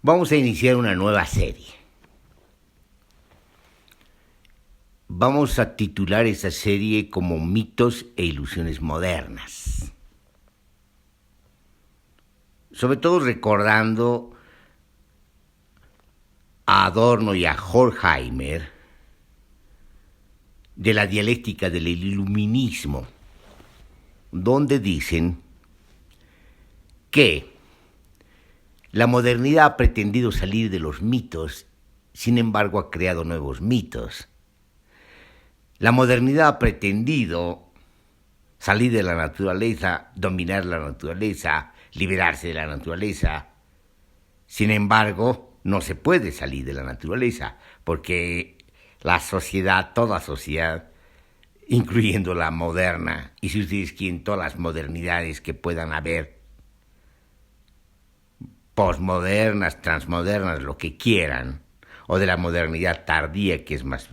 Vamos a iniciar una nueva serie. Vamos a titular esta serie como Mitos e Ilusiones Modernas. Sobre todo recordando a Adorno y a Horkheimer de la dialéctica del iluminismo, donde dicen que la modernidad ha pretendido salir de los mitos, sin embargo ha creado nuevos mitos. La modernidad ha pretendido salir de la naturaleza, dominar la naturaleza, liberarse de la naturaleza. Sin embargo, no se puede salir de la naturaleza, porque la sociedad, toda sociedad, incluyendo la moderna, y si ustedes quieren, todas las modernidades que puedan haber, posmodernas, transmodernas, lo que quieran, o de la modernidad tardía, que es más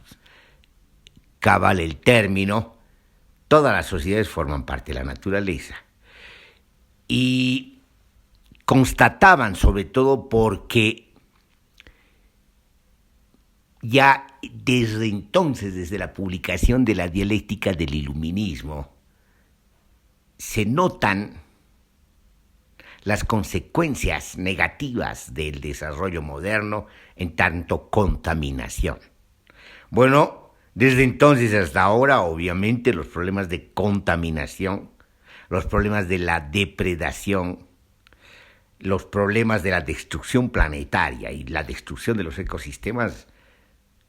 cabal el término, todas las sociedades forman parte de la naturaleza. Y constataban, sobre todo porque ya desde entonces, desde la publicación de la dialéctica del iluminismo, se notan las consecuencias negativas del desarrollo moderno en tanto contaminación. Bueno, desde entonces hasta ahora, obviamente, los problemas de contaminación, los problemas de la depredación, los problemas de la destrucción planetaria y la destrucción de los ecosistemas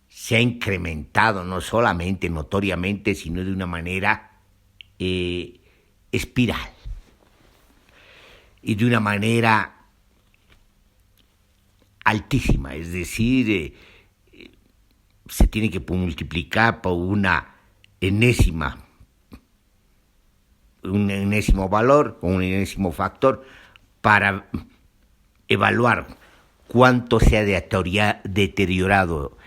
se ha incrementado no solamente notoriamente, sino de una manera espiral y de una manera altísima, es decir, se tiene que multiplicar por un enésimo valor, o un enésimo factor, para evaluar cuánto se ha deteriorado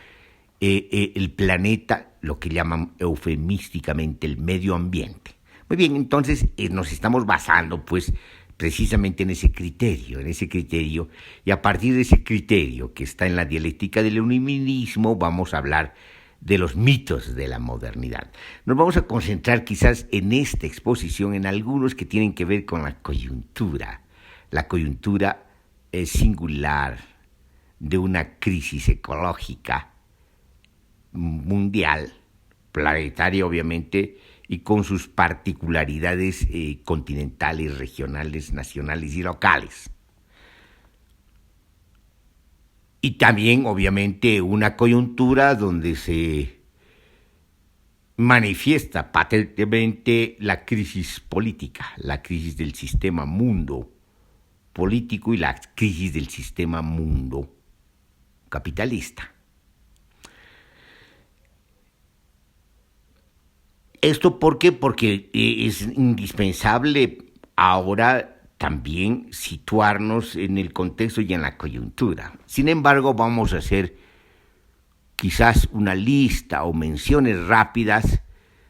el planeta, lo que llaman eufemísticamente el medio ambiente. Muy bien, entonces nos estamos basando pues precisamente en ese criterio, y a partir de ese criterio que está en la dialéctica del iluminismo vamos a hablar de los mitos de la modernidad. Nos vamos a concentrar quizás en esta exposición en algunos que tienen que ver con la coyuntura singular de una crisis ecológica mundial, planetaria obviamente, y con sus particularidades continentales, regionales, nacionales y locales. Y también, obviamente, una coyuntura donde se manifiesta patentemente la crisis política, la crisis del sistema mundo político y la crisis del sistema mundo capitalista. ¿Esto por qué? Porque es indispensable ahora también situarnos en el contexto y en la coyuntura. Sin embargo, vamos a hacer quizás una lista o menciones rápidas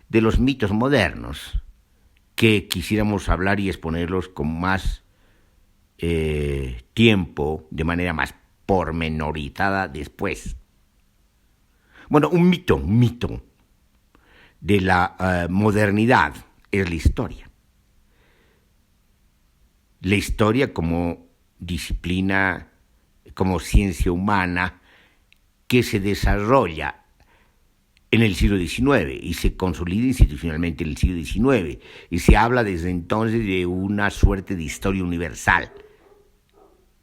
de los mitos modernos que quisiéramos hablar y exponerlos con más tiempo, de manera más pormenorizada después. Bueno, un mito de la modernidad es la historia. La historia como disciplina, como ciencia humana que se desarrolla en el siglo XIX y se consolida institucionalmente en el siglo XIX y se habla desde entonces de una suerte de historia universal.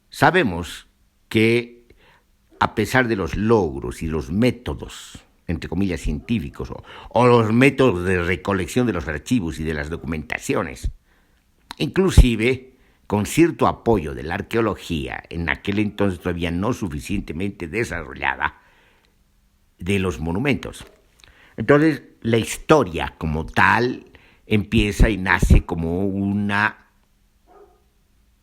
Sabemos que a pesar de los logros y los métodos entre comillas, científicos, o los métodos de recolección de los archivos y de las documentaciones, inclusive con cierto apoyo de la arqueología, en aquel entonces todavía no suficientemente desarrollada, de los monumentos. Entonces, la historia como tal empieza y nace como una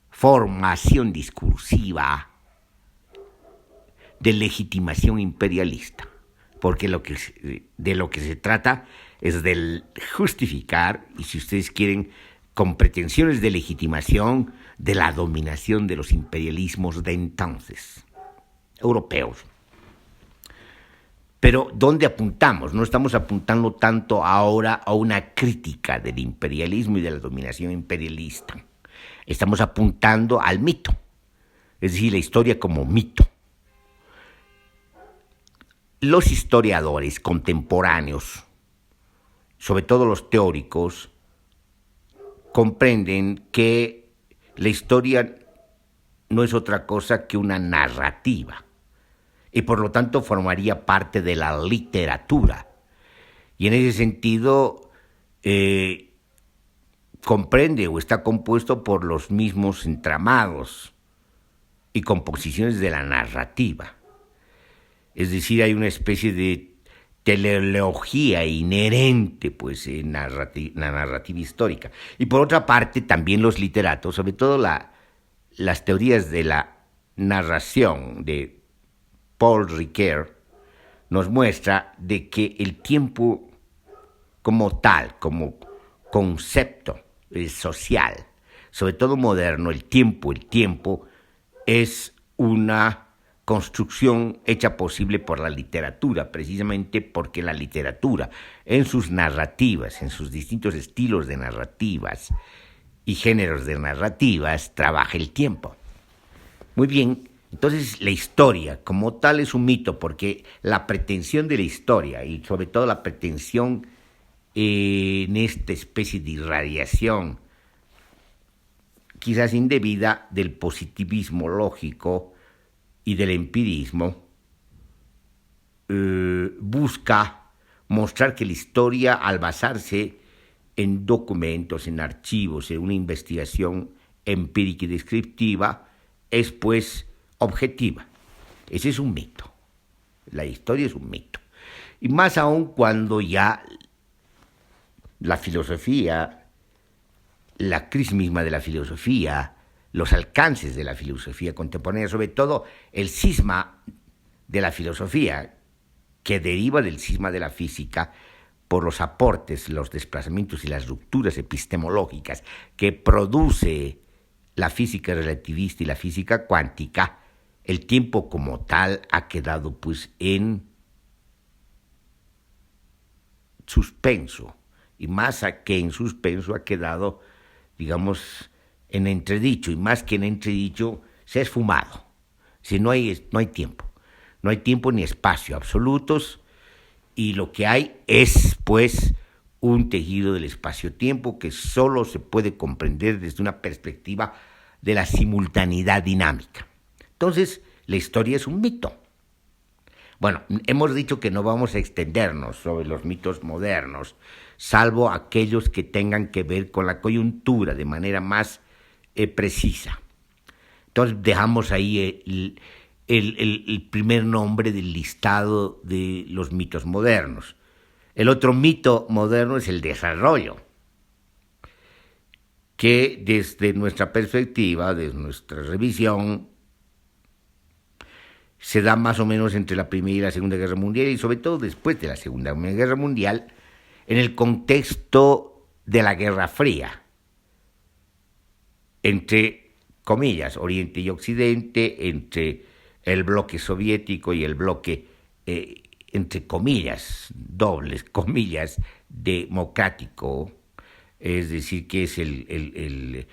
formación discursiva de legitimación imperialista, porque de lo que se trata es de justificar, y si ustedes quieren, con pretensiones de legitimación, de la dominación de los imperialismos de entonces. europeos. Pero ¿dónde apuntamos? No estamos apuntando tanto ahora a una crítica del imperialismo y de la dominación imperialista. Estamos apuntando al mito, es decir, la historia como mito. Los historiadores contemporáneos, sobre todo los teóricos, comprenden que la historia no es otra cosa que una narrativa y por lo tanto formaría parte de la literatura. Y en ese sentido comprende o está compuesto por los mismos entramados y composiciones de la narrativa. Es decir, hay una especie de teleología inherente pues, en la narrativa histórica. Y por otra parte, también los literatos, sobre todo las teorías de la narración de Paul Ricoeur, nos muestra de que el tiempo como tal, como concepto social, sobre todo moderno, el tiempo es una construcción hecha posible por la literatura, precisamente porque la literatura, en sus narrativas, en sus distintos estilos de narrativas y géneros de narrativas, trabaja el tiempo. Muy bien, entonces la historia como tal es un mito, porque la pretensión de la historia, y sobre todo la pretensión en esta especie de irradiación, quizás indebida, del positivismo lógico y del empirismo, busca mostrar que la historia, al basarse en documentos, en archivos, en una investigación empírica y descriptiva, es pues objetiva. Ese es un mito. La historia es un mito. Y más aún cuando ya la filosofía, la crisis misma de la filosofía, los alcances de la filosofía contemporánea, sobre todo el cisma de la filosofía, que deriva del cisma de la física por los aportes, los desplazamientos y las rupturas epistemológicas que produce la física relativista y la física cuántica, el tiempo como tal ha quedado pues en suspenso, y más que en suspenso ha quedado, digamos, en entredicho, y más que en entredicho se ha esfumado. Si no hay tiempo ni espacio absolutos, y lo que hay es pues un tejido del espacio-tiempo que solo se puede comprender desde una perspectiva de la simultaneidad dinámica. Entonces, la historia es un mito. Bueno, hemos dicho que no vamos a extendernos sobre los mitos modernos, salvo aquellos que tengan que ver con la coyuntura de manera más precisa. Entonces dejamos ahí el primer nombre del listado de los mitos modernos. El otro mito moderno es el desarrollo, que desde nuestra perspectiva, desde nuestra revisión, se da más o menos entre la Primera y la Segunda Guerra Mundial, y sobre todo después de la Segunda Guerra Mundial, en el contexto de la Guerra Fría, entre comillas, Oriente y Occidente, entre el bloque soviético y el bloque, entre comillas, dobles comillas, democrático, es decir, que es el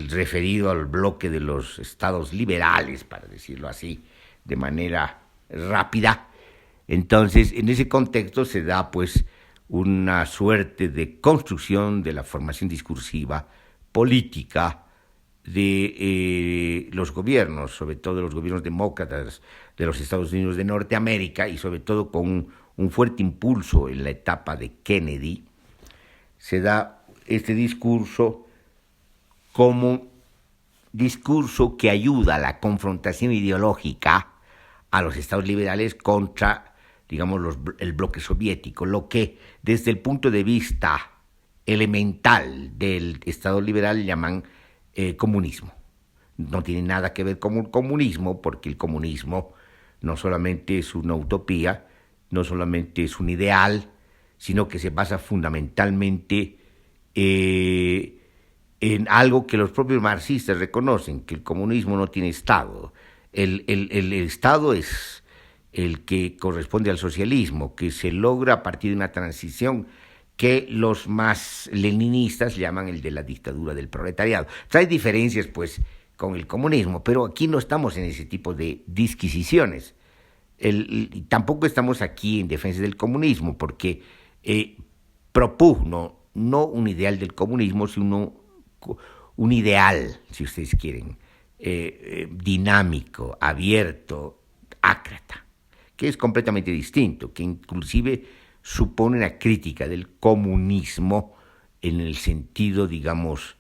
referido al bloque de los estados liberales, para decirlo así, de manera rápida. Entonces, en ese contexto se da pues una suerte de construcción de la formación discursiva política de los gobiernos, sobre todo de los gobiernos demócratas de los Estados Unidos de Norteamérica, y sobre todo con un fuerte impulso en la etapa de Kennedy, se da este discurso como discurso que ayuda a la confrontación ideológica a los estados liberales contra, digamos, el bloque soviético, lo que desde el punto de vista elemental del estado liberal llaman comunismo. No tiene nada que ver con el comunismo, porque el comunismo no solamente es una utopía, no solamente es un ideal, sino que se basa fundamentalmente en algo que los propios marxistas reconocen, que el comunismo no tiene Estado. El Estado es el que corresponde al socialismo, que se logra a partir de una transición que los más leninistas llaman el de la dictadura del proletariado. Hay diferencias, pues, con el comunismo, pero aquí no estamos en ese tipo de disquisiciones. Tampoco estamos aquí en defensa del comunismo, porque propugno no un ideal del comunismo, sino un ideal, si ustedes quieren, dinámico, abierto, ácrata, que es completamente distinto, que inclusive supone una crítica del comunismo en el sentido, digamos,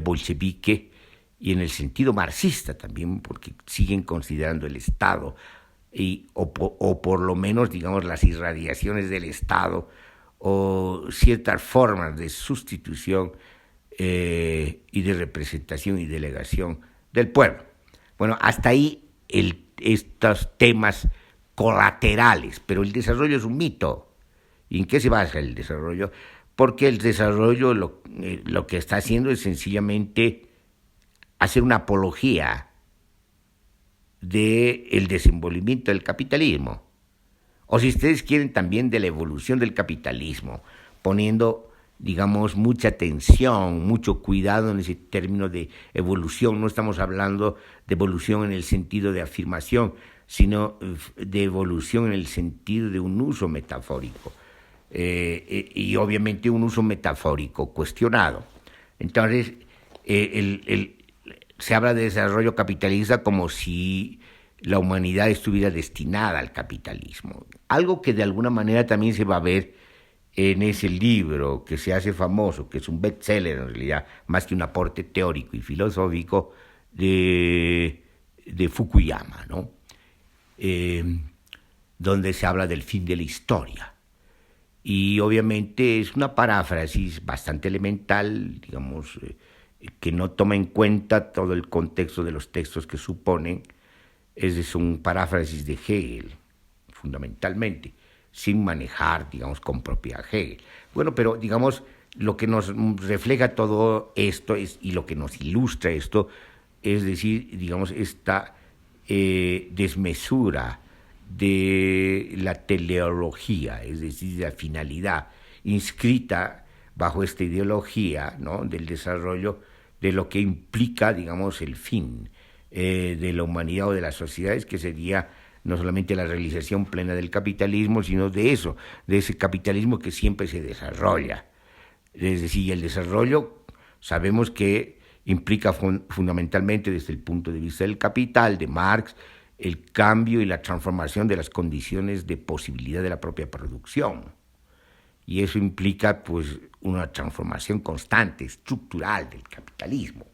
bolchevique y en el sentido marxista también, porque siguen considerando el Estado o por lo menos, digamos, las irradiaciones del Estado o ciertas formas de sustitución y de representación y delegación del pueblo. Bueno, hasta ahí estos temas colaterales, pero el desarrollo es un mito. ¿Y en qué se basa el desarrollo? Porque el desarrollo lo que está haciendo es sencillamente hacer una apología del desenvolvimiento del capitalismo. O si ustedes quieren también de la evolución del capitalismo, poniendo, digamos, mucha atención, mucho cuidado en ese término de evolución. No estamos hablando de evolución en el sentido de afirmación, sino de evolución en el sentido de un uso metafórico. Y obviamente un uso metafórico cuestionado. Entonces, se habla de desarrollo capitalista como si la humanidad estuviera destinada al capitalismo. Algo que de alguna manera también se va a ver en ese libro que se hace famoso, que es un bestseller en realidad, más que un aporte teórico y filosófico de Fukuyama, ¿no? Donde se habla del fin de la historia. Y obviamente es una paráfrasis bastante elemental, digamos, que no toma en cuenta todo el contexto de los textos que suponen. Es un paráfrasis de Hegel, fundamentalmente, sin manejar, digamos, con propiedad Hegel. Bueno, pero, digamos, lo que nos refleja todo esto y lo que nos ilustra esto, es decir, digamos, esta desmesura de la teleología, es decir, de la finalidad inscrita bajo esta ideología, ¿no?, del desarrollo de lo que implica, digamos, el fin de la humanidad o de las sociedades, que sería no solamente la realización plena del capitalismo, sino de eso, de ese capitalismo que siempre se desarrolla. Es decir, el desarrollo sabemos que implica fundamentalmente desde el punto de vista del capital, de Marx, el cambio y la transformación de las condiciones de posibilidad de la propia producción. Y eso implica, pues, una transformación constante, estructural del capitalismo.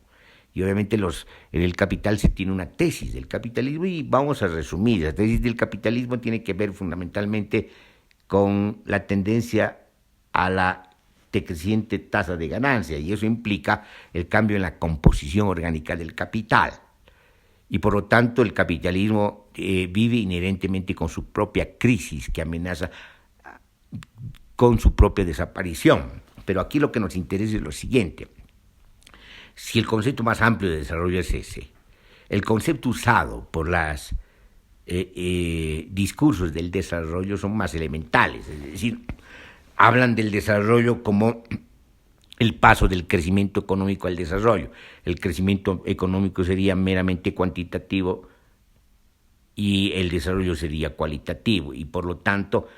Y obviamente en el Capital se tiene una tesis del capitalismo y vamos a resumir. La tesis del capitalismo tiene que ver fundamentalmente con la tendencia a la decreciente tasa de ganancia, y eso implica el cambio en la composición orgánica del capital. Y por lo tanto el capitalismo vive inherentemente con su propia crisis que amenaza con su propia desaparición. Pero aquí lo que nos interesa es lo siguiente. Si el concepto más amplio de desarrollo es ese, el concepto usado por los discursos del desarrollo son más elementales, es decir, hablan del desarrollo como el paso del crecimiento económico al desarrollo. El crecimiento económico sería meramente cuantitativo y el desarrollo sería cualitativo, y por lo tanto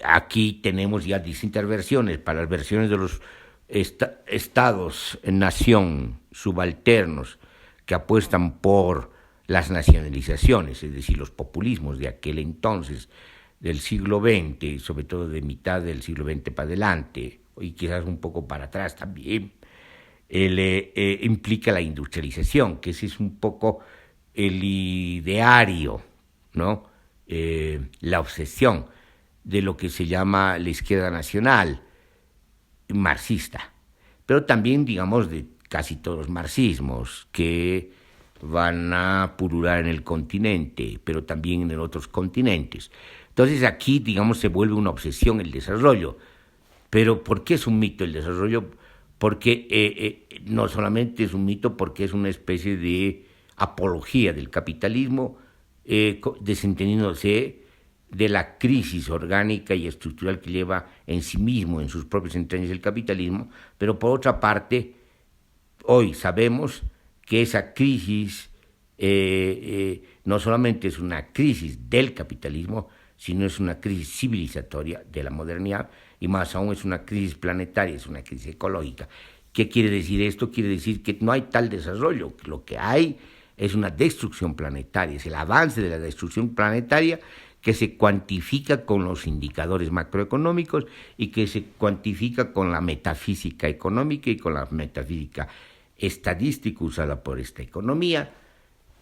aquí tenemos ya distintas versiones. Para las versiones de los estados-nación subalternos que apuestan por las nacionalizaciones, es decir, los populismos de aquel entonces, del siglo XX, sobre todo de mitad del siglo XX para adelante, y quizás un poco para atrás también, implica la industrialización, que ese es un poco el ideario, ¿no? La obsesión de lo que se llama la izquierda nacional marxista, pero también, digamos, de casi todos los marxismos que van a pulular en el continente, pero también en otros continentes. Entonces aquí, digamos, se vuelve una obsesión el desarrollo. Pero ¿por qué es un mito el desarrollo? Porque no solamente es un mito, porque es una especie de apología del capitalismo, desentendiéndose de la crisis orgánica y estructural que lleva en sí mismo, en sus propias entrañas, el capitalismo, pero por otra parte, hoy sabemos que esa crisis no solamente es una crisis del capitalismo, sino es una crisis civilizatoria de la modernidad, y más aún es una crisis planetaria, es una crisis ecológica. ¿Qué quiere decir esto? Quiere decir que no hay tal desarrollo, lo que hay es una destrucción planetaria, es el avance de la destrucción planetaria que se cuantifica con los indicadores macroeconómicos y que se cuantifica con la metafísica económica y con la metafísica estadística usada por esta economía,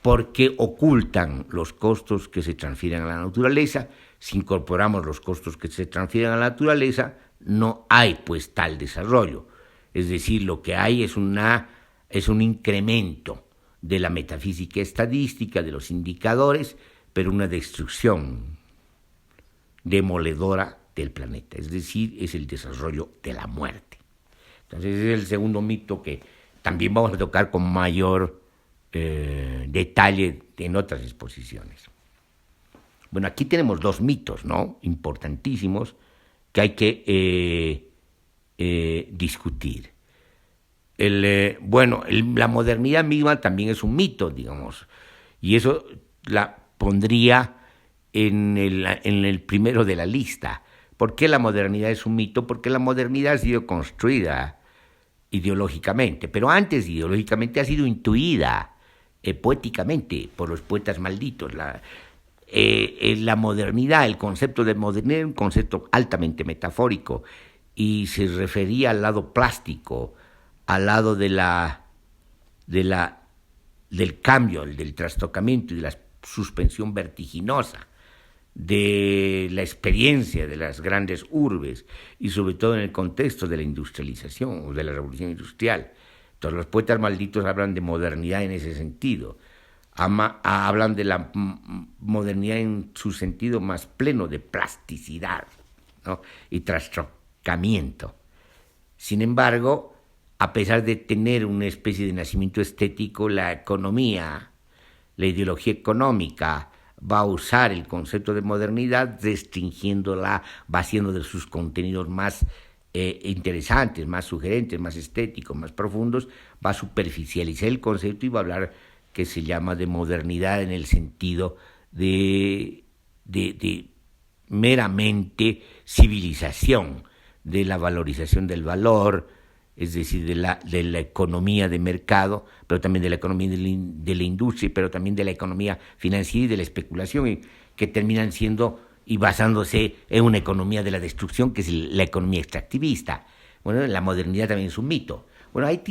porque ocultan los costos que se transfieren a la naturaleza. Si incorporamos los costos que se transfieren a la naturaleza, no hay pues tal desarrollo. Es decir, lo que hay es un incremento de la metafísica estadística, de los indicadores, pero una destrucción demoledora del planeta. Es decir, es el desarrollo de la muerte. Entonces, ese es el segundo mito que también vamos a tocar con mayor detalle en otras exposiciones. Bueno, aquí tenemos dos mitos, ¿no?, importantísimos que hay que discutir. La modernidad misma también es un mito, digamos, y eso la pondría en el primero de la lista. ¿Por qué la modernidad es un mito? Porque la modernidad ha sido construida ideológicamente, pero antes ideológicamente ha sido intuida poéticamente por los poetas malditos. La modernidad, el concepto de modernidad es un concepto altamente metafórico y se refería al lado plástico, al lado del cambio, del trastocamiento y de la suspensión vertiginosa de la experiencia de las grandes urbes y sobre todo en el contexto de la industrialización o de la revolución industrial. Entonces los poetas malditos hablan de modernidad en ese sentido, hablan de la modernidad en su sentido más pleno de plasticidad, ¿no?, y trastocamiento. Sin embargo, a pesar de tener una especie de nacimiento estético, la economía, la ideología económica va a usar el concepto de modernidad restringiéndola, va haciendo de sus contenidos más interesantes, más sugerentes, más estéticos, más profundos, va a superficializar el concepto y va a hablar que se llama de modernidad en el sentido de meramente civilización, de la valorización del valor, es decir, de la economía de mercado, pero también de la economía de la industria, pero también de la economía financiera y de la especulación, que terminan siendo y basándose en una economía de la destrucción, que es la economía extractivista. Bueno, la modernidad también es un mito. Bueno, ahí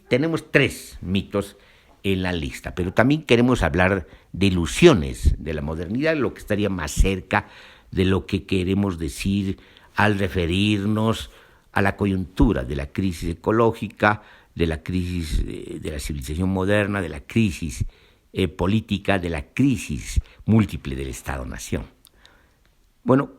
tenemos tres mitos en la lista, pero también queremos hablar de ilusiones de la modernidad, lo que estaría más cerca de lo que queremos decir al referirnos a la coyuntura de la crisis ecológica, de la crisis de la civilización moderna, de la crisis política, de la crisis múltiple del Estado-Nación. Bueno,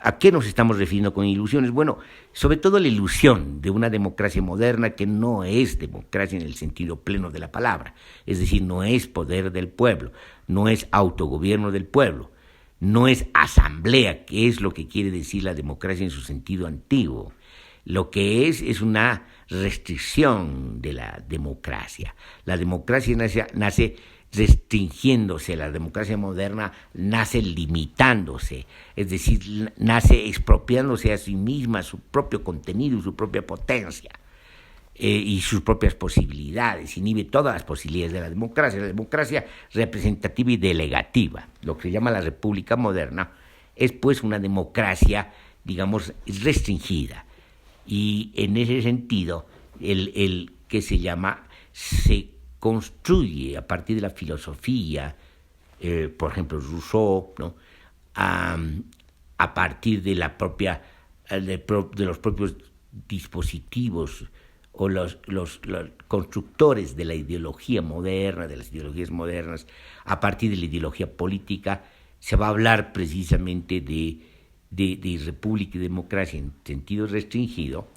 ¿a qué nos estamos refiriendo con ilusiones? Bueno, sobre todo la ilusión de una democracia moderna que no es democracia en el sentido pleno de la palabra, es decir, no es poder del pueblo, no es autogobierno del pueblo, no es asamblea, que es lo que quiere decir la democracia en su sentido antiguo. Lo que es una restricción de la democracia. La democracia nace restringiéndose, la democracia moderna nace limitándose, es decir, nace expropiándose a sí misma su propio contenido, su propia potencia y sus propias posibilidades, inhibe todas las posibilidades de la democracia representativa y delegativa. Lo que se llama la república moderna es pues una democracia, digamos, restringida. Y en ese sentido, el que se construye a partir de la filosofía, por ejemplo, Rousseau, ¿no?, a partir de de los propios dispositivos o los constructores de la ideología moderna, de las ideologías modernas, a partir de la ideología política, se va a hablar precisamente de república y democracia en sentido restringido,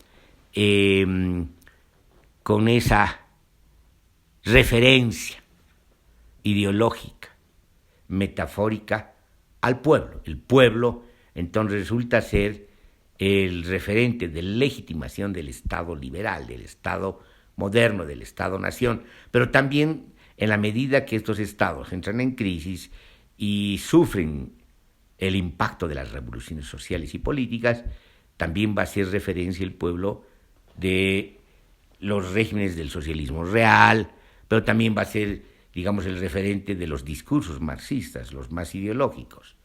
con esa referencia ideológica, metafórica al pueblo. El pueblo entonces resulta ser el referente de legitimación del Estado liberal, del Estado moderno, del Estado-nación, pero también en la medida que estos estados entran en crisis y sufren el impacto de las revoluciones sociales y políticas, también va a ser referencia el pueblo de los regímenes del socialismo real, pero también va a ser, digamos, el referente de los discursos marxistas, los más ideológicos.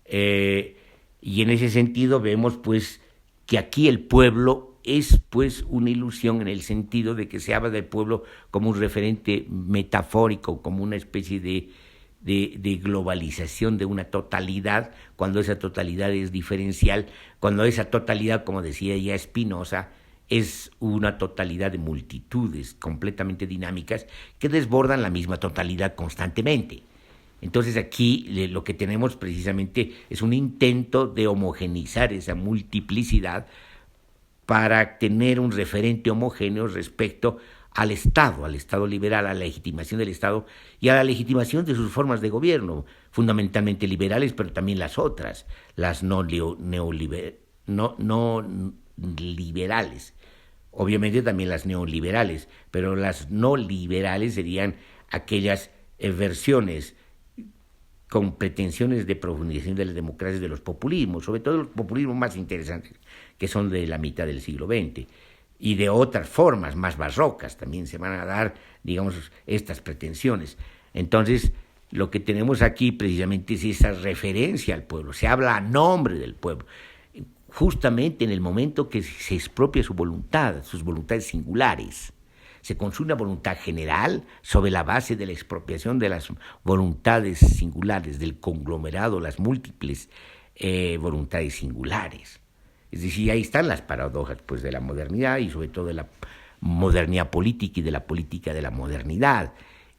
Y en ese sentido vemos, pues, que aquí el pueblo es, pues, una ilusión en el sentido de que se habla del pueblo como un referente metafórico, como una especie de globalización de una totalidad, cuando esa totalidad es diferencial, cuando esa totalidad, como decía ya Spinoza, es una totalidad de multitudes completamente dinámicas que desbordan la misma totalidad constantemente. Entonces aquí lo que tenemos precisamente es un intento de homogeneizar esa multiplicidad para tener un referente homogéneo respecto al Estado liberal, a la legitimación del Estado y a la legitimación de sus formas de gobierno, fundamentalmente liberales, pero también las otras, las no liberales. Obviamente también las neoliberales, pero las no liberales serían aquellas versiones con pretensiones de profundización de las democracias, de los populismos, sobre todo los populismos más interesantes, que son de la mitad del siglo XX, y de otras formas más barrocas también se van a dar, digamos, estas pretensiones. Entonces, lo que tenemos aquí precisamente es esa referencia al pueblo, se habla a nombre del pueblo, justamente en el momento que se expropia su voluntad, sus voluntades singulares. Se construye una voluntad general sobre la base de la expropiación de las voluntades singulares, del conglomerado, las múltiples voluntades singulares. Es decir, ahí están las paradojas, pues, de la modernidad y sobre todo de la modernidad política y de la política de la modernidad.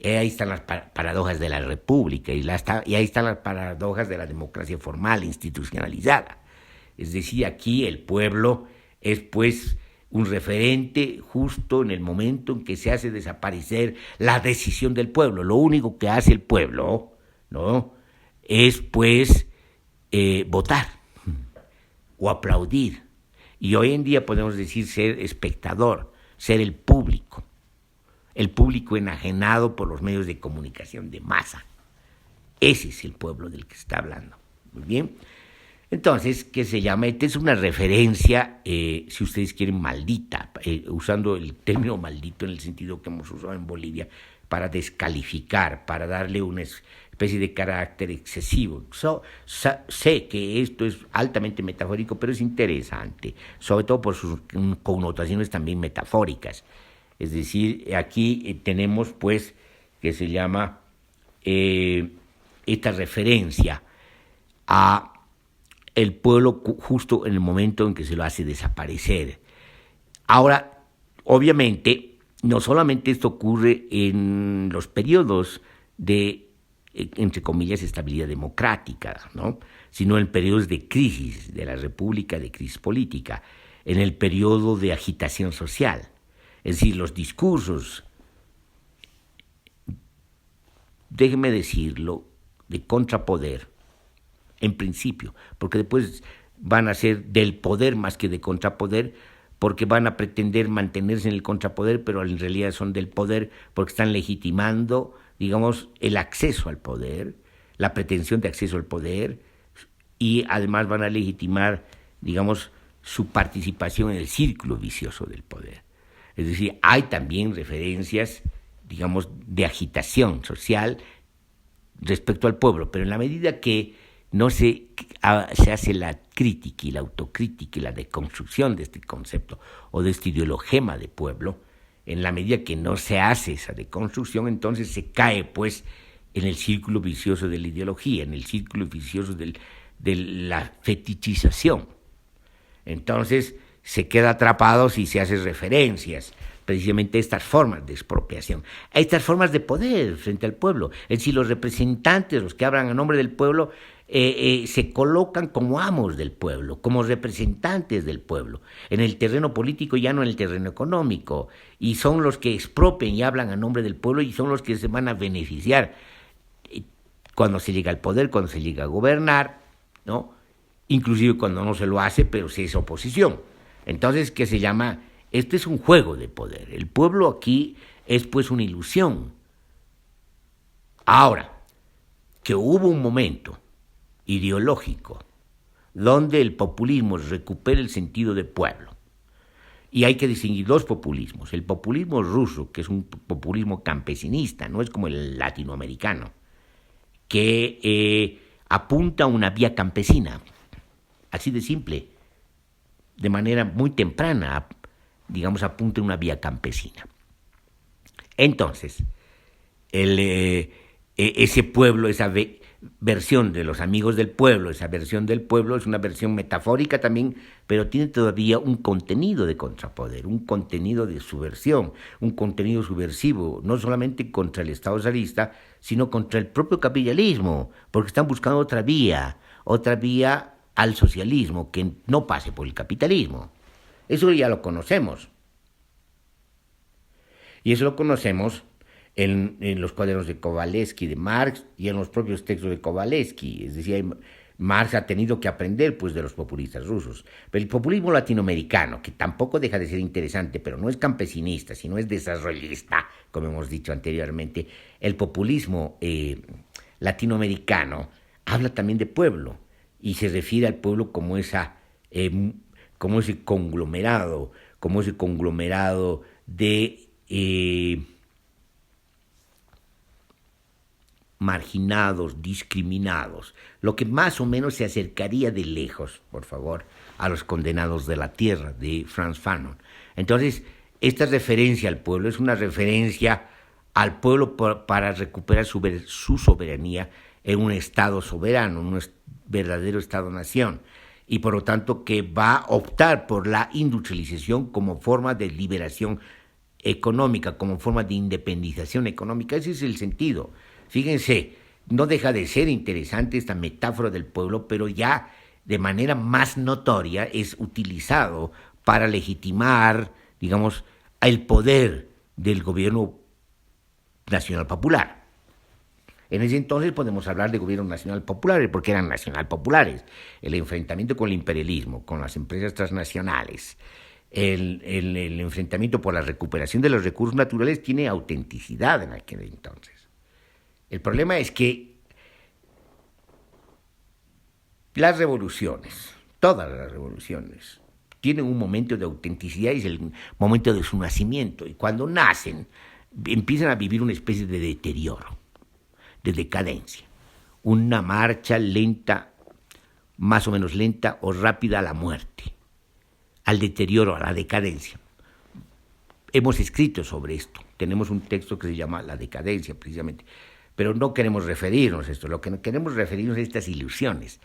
Ahí están las paradojas de la república y ahí están las paradojas de la democracia formal, institucionalizada. Es decir, aquí el pueblo es, pues, un referente justo en el momento en que se hace desaparecer la decisión del pueblo. Lo único que hace el pueblo, ¿no?, es, pues, votar o aplaudir. Y hoy en día podemos decir ser espectador, ser el público enajenado por los medios de comunicación de masa. Ese es el pueblo del que se está hablando. Muy bien. Entonces, ¿qué se llama? Esta es una referencia, si ustedes quieren, maldita, usando el término maldito en el sentido que hemos usado en Bolivia, para descalificar, para darle una especie de carácter excesivo. Sé que esto es altamente metafórico, pero es interesante, sobre todo por sus connotaciones también metafóricas. Es decir, aquí tenemos, pues, que se llama esta referencia a el pueblo justo en el momento en que se lo hace desaparecer. Ahora, obviamente, no solamente esto ocurre en los periodos de, entre comillas, estabilidad democrática, ¿no?, sino en periodos de crisis de la República, de crisis política, en el periodo de agitación social. Es decir, los discursos, déjeme decirlo, de contrapoder, en principio, porque después van a ser del poder más que de contrapoder, porque van a pretender mantenerse en el contrapoder, pero en realidad son del poder porque están legitimando, digamos, el acceso al poder, la pretensión de acceso al poder, y además van a legitimar, digamos, su participación en el círculo vicioso del poder. Es decir, hay también referencias, digamos, de agitación social respecto al pueblo, pero en la medida que no se hace la crítica y la autocrítica y la deconstrucción de este concepto o de este ideologema de pueblo, en la medida que no se hace esa deconstrucción, entonces se cae, pues, en el círculo vicioso de la ideología, en el círculo vicioso de la fetichización. Entonces se queda atrapado si se hace referencias precisamente estas formas de expropiación, a estas formas de poder frente al pueblo. Es decir, los representantes, los que hablan a nombre del pueblo, se colocan como amos del pueblo, como representantes del pueblo, en el terreno político, ya no en el terreno económico, y son los que expropian y hablan a nombre del pueblo y son los que se van a beneficiar cuando se llega al poder, cuando se llega a gobernar, ¿no? Inclusive cuando no se lo hace, pero se es oposición. Entonces, ¿qué se llama? Este es un juego de poder. El pueblo aquí es pues una ilusión. Ahora, que hubo un momento ideológico donde el populismo recupera el sentido de pueblo. Y hay que distinguir dos populismos. El populismo ruso, que es un populismo campesinista, no es como el latinoamericano, que apunta a una vía campesina, así de simple, de manera muy temprana, digamos, apunta a una vía campesina. Entonces, ese pueblo, esa versión de los amigos del pueblo, esa versión del pueblo es una versión metafórica también, pero tiene todavía un contenido de contrapoder, un contenido de subversión, un contenido subversivo, no solamente contra el Estado zarista, sino contra el propio capitalismo, porque están buscando otra vía al socialismo que no pase por el capitalismo. Eso ya lo conocemos. Y eso lo conocemos en los cuadernos de Kovalevsky, de Marx, y en los propios textos de Kovalevsky. Es decir, Marx ha tenido que aprender pues, de los populistas rusos. Pero el populismo latinoamericano, que tampoco deja de ser interesante, pero no es campesinista, sino es desarrollista, como hemos dicho anteriormente, el populismo latinoamericano habla también de pueblo, y se refiere al pueblo como ese conglomerado de marginados, discriminados, lo que más o menos se acercaría de lejos, por favor, a los condenados de la tierra, de Frantz Fanon. Entonces, esta referencia al pueblo es una referencia al pueblo para recuperar su soberanía en un Estado soberano, un verdadero Estado-nación, y por lo tanto que va a optar por la industrialización como forma de liberación económica, como forma de independización económica. Ese es el sentido. Fíjense, no deja de ser interesante esta metáfora del pueblo, pero ya de manera más notoria es utilizado para legitimar, digamos, el poder del gobierno nacional popular. En ese entonces podemos hablar de gobierno nacional populares, porque eran nacional populares. El enfrentamiento con el imperialismo, con las empresas transnacionales, el enfrentamiento por la recuperación de los recursos naturales tiene autenticidad en aquel entonces. El problema es que las revoluciones, todas las revoluciones, tienen un momento de autenticidad y es el momento de su nacimiento. Y cuando nacen, empiezan a vivir una especie de deterioro, de decadencia, una marcha lenta, más o menos lenta o rápida a la muerte, al deterioro, a la decadencia. Hemos escrito sobre esto, tenemos un texto que se llama La decadencia, precisamente, pero no queremos referirnos a esto, lo que queremos referirnos a estas ilusiones.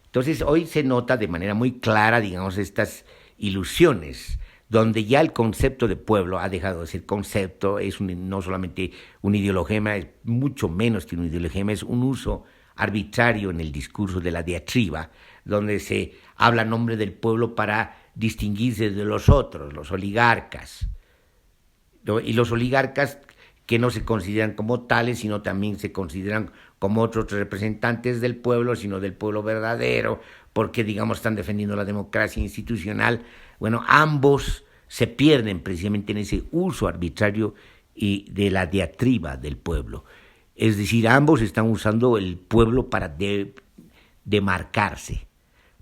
Entonces, hoy se nota de manera muy clara, digamos, estas ilusiones, donde ya el concepto de pueblo ha dejado de ser concepto, es no solamente un ideologema, es mucho menos que un ideologema, es un uso arbitrario en el discurso de la diatriba, donde se habla en nombre del pueblo para distinguirse de los otros, los oligarcas, ¿no? Y los oligarcas que no se consideran como tales, sino también se consideran como otros representantes del pueblo, sino del pueblo verdadero, porque, digamos, están defendiendo la democracia institucional. Bueno, ambos se pierden precisamente en ese uso arbitrario y de la diatriba del pueblo. Es decir, ambos están usando el pueblo para demarcarse,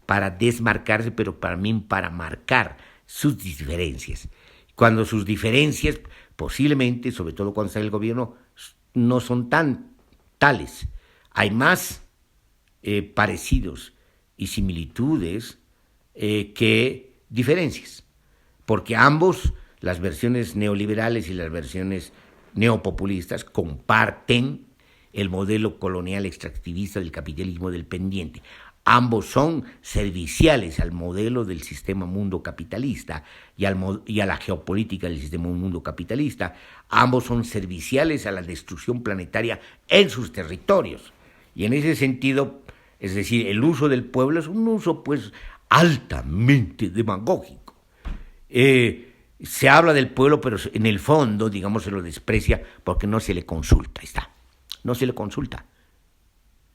para desmarcarse, pero también para marcar sus diferencias. Cuando sus diferencias, posiblemente, sobre todo cuando está el gobierno, no son tales. Hay más parecidos y similitudes que diferencias, porque ambos, las versiones neoliberales y las versiones neopopulistas, comparten el modelo colonial extractivista del capitalismo dependiente. Ambos son serviciales al modelo del sistema mundo capitalista y a la geopolítica del sistema mundo capitalista. Ambos son serviciales a la destrucción planetaria en sus territorios. Y en ese sentido, es decir, el uso del pueblo es un uso pues altamente demagógico. Se habla del pueblo, pero en el fondo, digamos, se lo desprecia porque no se le consulta, no se le consulta.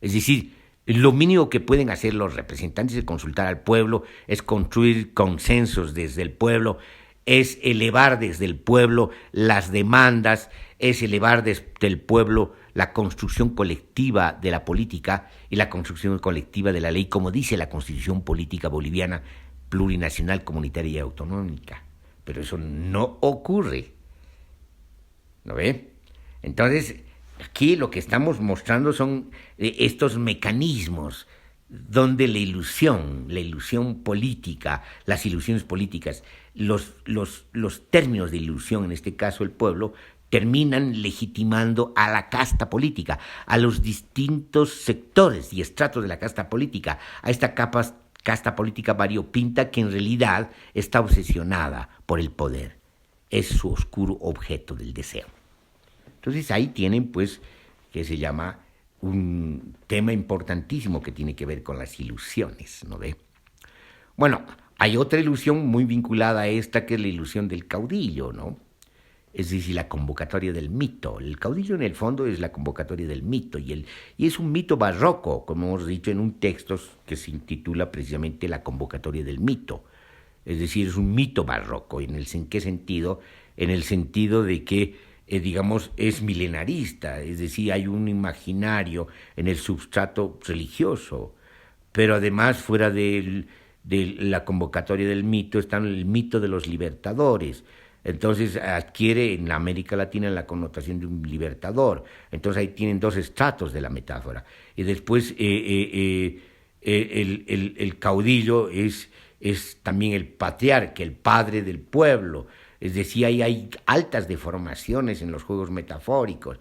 Es decir, lo mínimo que pueden hacer los representantes es consultar al pueblo, es construir consensos desde el pueblo, es elevar desde el pueblo las demandas, es elevar desde el pueblo la construcción colectiva de la política y la construcción colectiva de la ley, como dice la Constitución Política Boliviana plurinacional, comunitaria y autonómica. Pero eso no ocurre. ¿No ve? Entonces, aquí lo que estamos mostrando son estos mecanismos donde la ilusión política, las ilusiones políticas, los términos de ilusión, en este caso el pueblo, terminan legitimando a la casta política, a los distintos sectores y estratos de la casta política, a esta casta política variopinta que en realidad está obsesionada por el poder. Es su oscuro objeto del deseo. Entonces ahí tienen pues que se llama un tema importantísimo que tiene que ver con las ilusiones, ¿no ve? Bueno, hay otra ilusión muy vinculada a esta que es la ilusión del caudillo, ¿no? Es decir, la convocatoria del mito. El caudillo en el fondo es la convocatoria del mito y es un mito barroco, como hemos dicho en un texto que se intitula precisamente La convocatoria del mito. Es decir, es un mito barroco. ¿En qué sentido? En el sentido de que, digamos, es milenarista, es decir, hay un imaginario en el substrato religioso, pero además fuera de la convocatoria del mito está el mito de los libertadores. Entonces adquiere en la América Latina la connotación de un libertador. Entonces ahí tienen dos estratos de la metáfora. Y después el caudillo es también el patriarca, el padre del pueblo. Es decir, ahí hay altas deformaciones en los juegos metafóricos.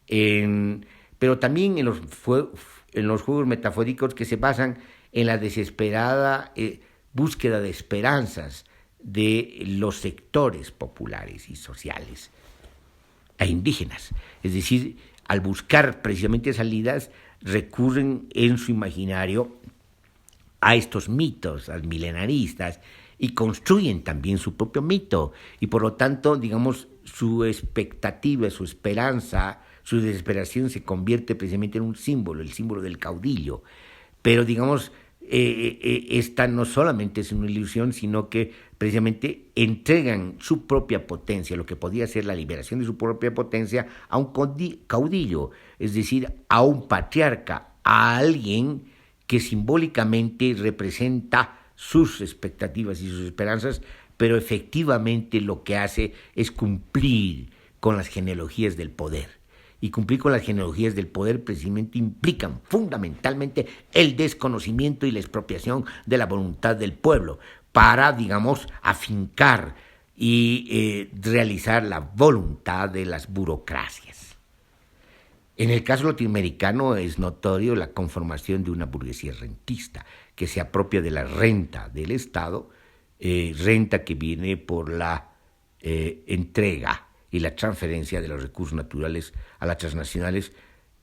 Pero también en los juegos metafóricos que se basan en la desesperada búsqueda de esperanzas de los sectores populares y sociales e indígenas. Es decir, al buscar precisamente salidas, recurren en su imaginario a estos mitos, a los milenaristas, y construyen también su propio mito. Y por lo tanto, digamos, su expectativa, su esperanza, su desesperación se convierte precisamente en un símbolo, el símbolo del caudillo. Pero, digamos, esta no solamente es una ilusión, sino que precisamente entregan su propia potencia, lo que podía ser la liberación de su propia potencia, a un caudillo, es decir, a un patriarca, a alguien que simbólicamente representa sus expectativas y sus esperanzas, pero efectivamente lo que hace es cumplir con las genealogías del poder. Y cumplir con las genealogías del poder precisamente implican fundamentalmente el desconocimiento y la expropiación de la voluntad del pueblo para, digamos, afincar y realizar la voluntad de las burocracias. En el caso latinoamericano es notorio la conformación de una burguesía rentista que se apropia de la renta del Estado, renta que viene por la entrega y la transferencia de los recursos naturales a las transnacionales,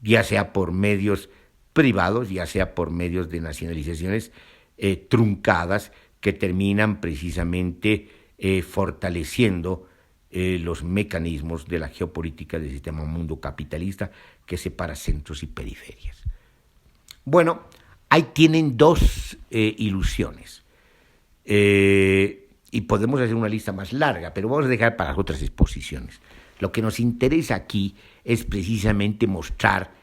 ya sea por medios privados, ya sea por medios de nacionalizaciones truncadas que terminan precisamente fortaleciendo los mecanismos de la geopolítica del sistema mundo capitalista que separa centros y periferias. Bueno, ahí tienen dos ilusiones. Y podemos hacer una lista más larga, pero vamos a dejar para las otras exposiciones. Lo que nos interesa aquí es precisamente mostrar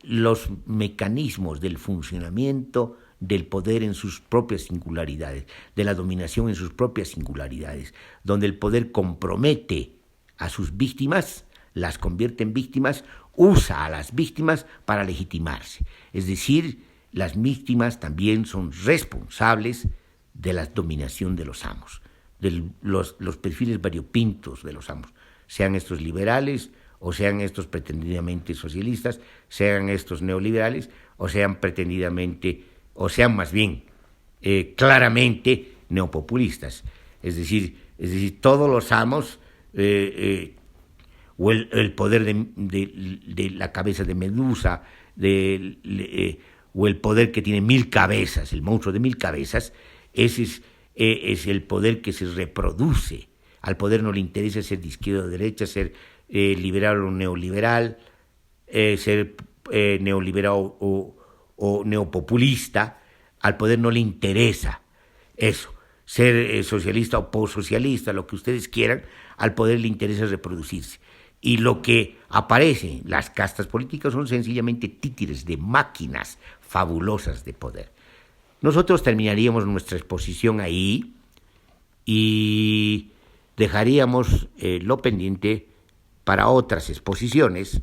los mecanismos del funcionamiento del poder en sus propias singularidades, de la dominación en sus propias singularidades, donde el poder compromete a sus víctimas, las convierte en víctimas, usa a las víctimas para legitimarse. Es decir, las víctimas también son responsables de la dominación de los amos, de los perfiles variopintos de los amos, sean estos liberales o sean estos pretendidamente socialistas, sean estos neoliberales o sean pretendidamente o sean más bien claramente neopopulistas. Es decir, todos los amos, o el poder de la cabeza de Medusa, o el poder que tiene 1000 cabezas, el monstruo de 1000 cabezas, ese es el poder que se reproduce. Al poder no le interesa ser de izquierda o de derecha, ser liberal o neoliberal, ser neoliberal o neopopulista. Al poder no le interesa eso, ser socialista o postsocialista, lo que ustedes quieran. Al poder le interesa reproducirse. Y lo que aparece, las castas políticas, son sencillamente títeres de máquinas fabulosas de poder. Nosotros terminaríamos nuestra exposición ahí y dejaríamos lo pendiente para otras exposiciones